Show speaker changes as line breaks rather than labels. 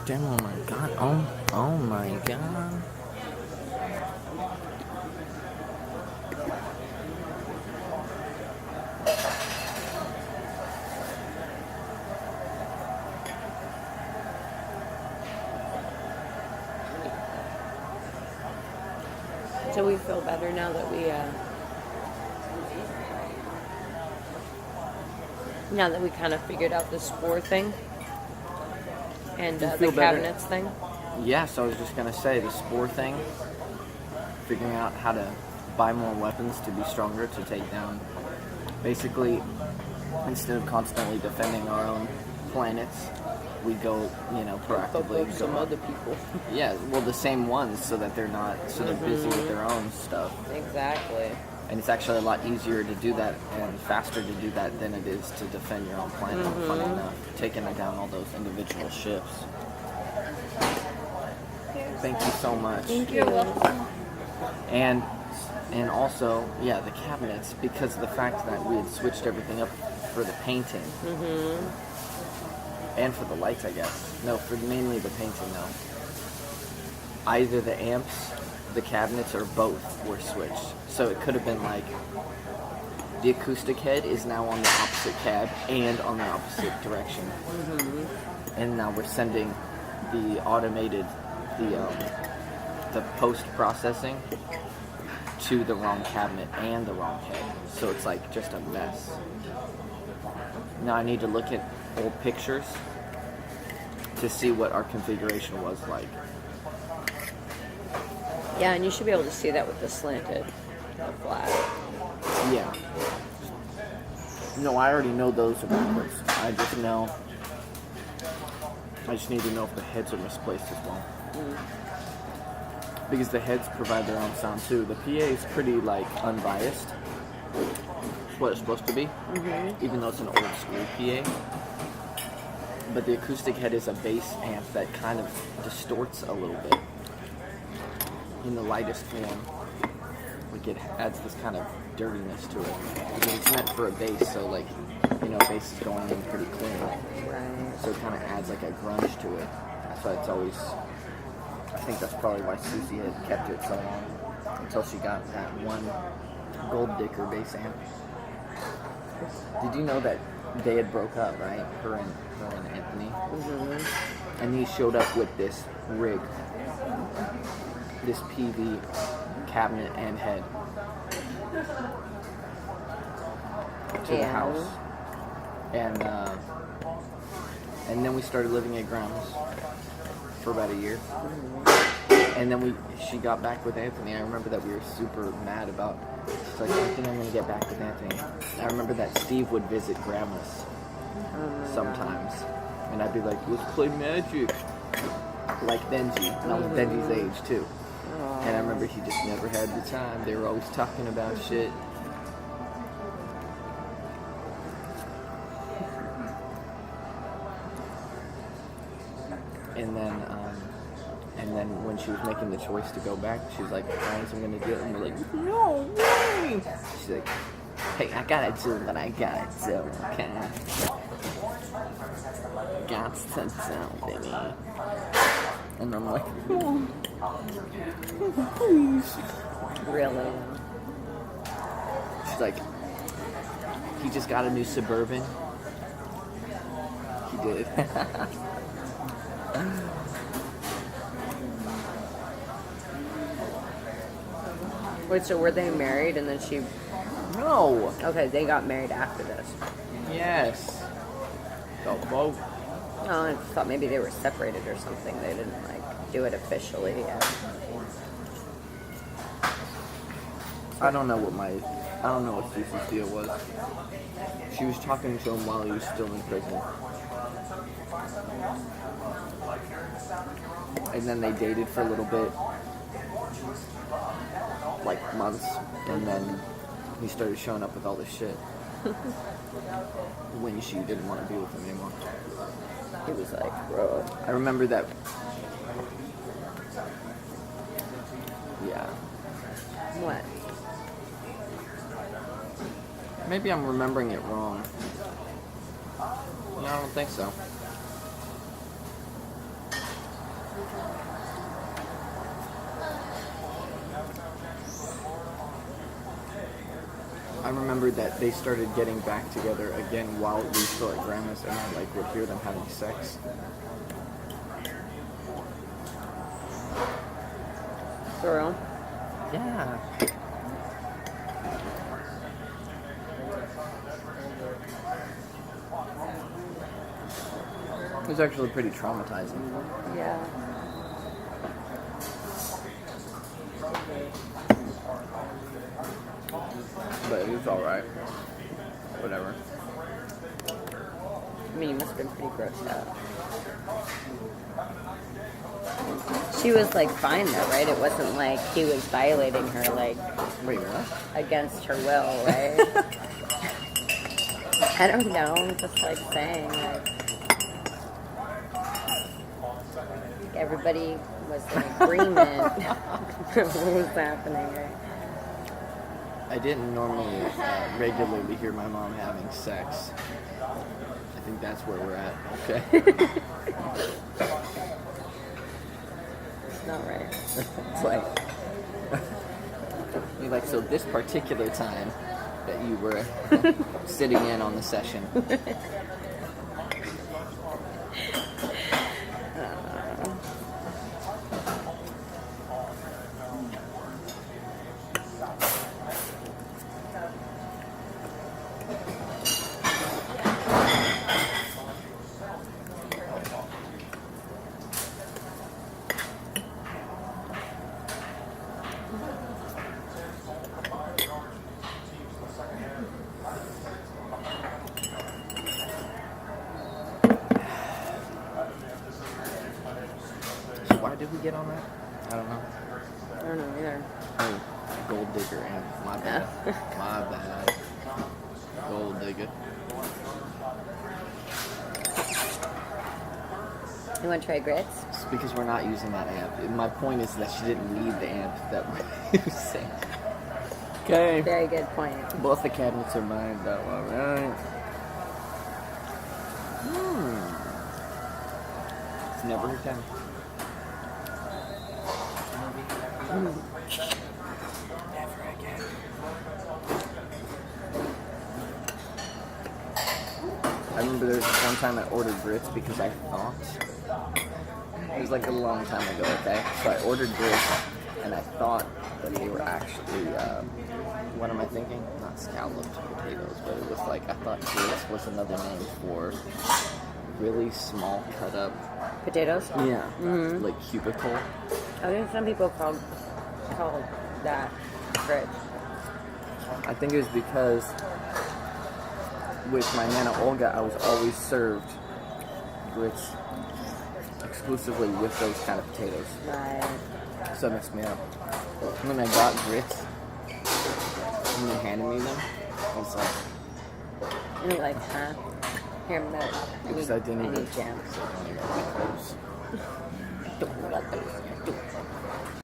Damn, oh my god. Oh my god.
So we feel better now that we kind of figured out the spore thing and the
feel better?
cabinets thing.
Yeah, so I was just gonna say the spore thing. Figuring out how to buy more weapons to be stronger to take down. Basically, instead of constantly defending our own planets, we go, proactively.
Focus some other people.
Yeah, well, the same ones, so that they're not, so they're busy with their own stuff.
Exactly.
And it's actually a lot easier to do that and faster to do that than it is to defend your own planet, funny enough. Taking down all those individual ships. Thank you so much.
Thank you. You're welcome.
And also, yeah, the cabinets, because of the fact that we had switched everything up for the painting. And for the lights, I guess. No, for mainly the painting, though. Either the amps, the cabinets, or both were switched. So it could have been like, the acoustic head is now on the opposite cab and on the opposite direction. And now we're sending the automated, the post-processing to the wrong cabinet and the wrong head. So it's like just a mess. Now I need to look at old pictures to see what our configuration was like.
Yeah, and you should be able to see that with the slanted or flat.
Yeah. No, I already know those are backwards. I just need to know if the heads are misplaced as well. Because the heads provide their own sound too. The PA is pretty unbiased. It's what it's supposed to be. Even though it's an old school PA. But the acoustic head is a bass amp that kind of distorts a little bit. In the lightest form. It adds this kind of dirtiness to it. Because it's meant for a bass, so bass is going in pretty clean.
Right.
So it kind of adds a grunge to it. That's why it's always... I think that's probably why Susie had kept it so long. Until she got that one Gold Dicker bass amp. Did you know that they had broke up, right? Her and Anthony. And he showed up with this rig. This PV cabinet and head. To the house. And then we started living at Grandma's for about a year. And then she got back with Anthony. I remember that we were super mad about, she's like, I think I'm going to get back with Anthony. I remember that Steve would visit Grandma's sometimes. And I'd be like, let's play Magic. Like Benji. And I was Benji's age too. And I remember he just never had the time. They were always talking about shit. And then when she was making the choice to go back, she was like, Ryan's I'm gonna do it. And we're like, no way! She's like, hey, I gotta do what I gotta do, okay? Got to do, baby. And I'm like, oh, please.
Really?
She's like, he just got a new Suburban. He did.
Wait, so were they married and then she...
No.
Okay, they got married after this.
Yes. The boat.
Oh, I thought maybe they were separated or something. They didn't, do it officially yet.
I don't know what Susie's deal was. She was talking to him while he was still in prison. And then they dated for a little bit. Months. And then he started showing up with all this shit. When she didn't want to be with him anymore.
He was like, bro.
I remember that. Yeah.
What?
Maybe I'm remembering it wrong. No, I don't think so. I remember that they started getting back together again while we were still at grandma's, and I like would hear them having sex.
For real?
Yeah. It was actually pretty traumatizing.
Yeah.
But it was alright. Whatever.
I mean, you must have been pretty grossed out. She was like fine though, right? It wasn't like he was violating her like
Wait, what?
against her will, right? I don't know. I'm just like saying like everybody was in agreement for what was happening, right?
I didn't normally regularly hear my mom having sex. I think that's where we're at. Okay.
It's not right.
It's like, you're like, so this particular time that you were sitting in on the session. So why did we get on that? I don't know.
I don't know either.
Oh, gold digger, and my bad. My bad. Gold digger.
You want to try grits?
It's because we're not using that amp. My point is that she didn't need the amp that we're using. Okay.
Very good point.
Both the cabinets are mine, though. Alright. It's never again. Never again. I remember there was this one time I ordered grits because I thought, it was like a long time ago, okay? So I ordered grits and I thought that they were actually, what am I thinking? Not scalloped potatoes, but it was like, I thought grits was another name for really small cut up.
Potatoes?
Yeah.
Mhm.
Like cubicle.
I think some people call that grits.
I think it was because with my Nana Olga, I was always served grits exclusively with those kind of potatoes.
Right.
So it messed me up. When I got grits, and they handed me them, I was like,
And you're like, huh? Here, I
because
need,
I didn't
I
even
need jam.
because I didn't even like those.
Don't let those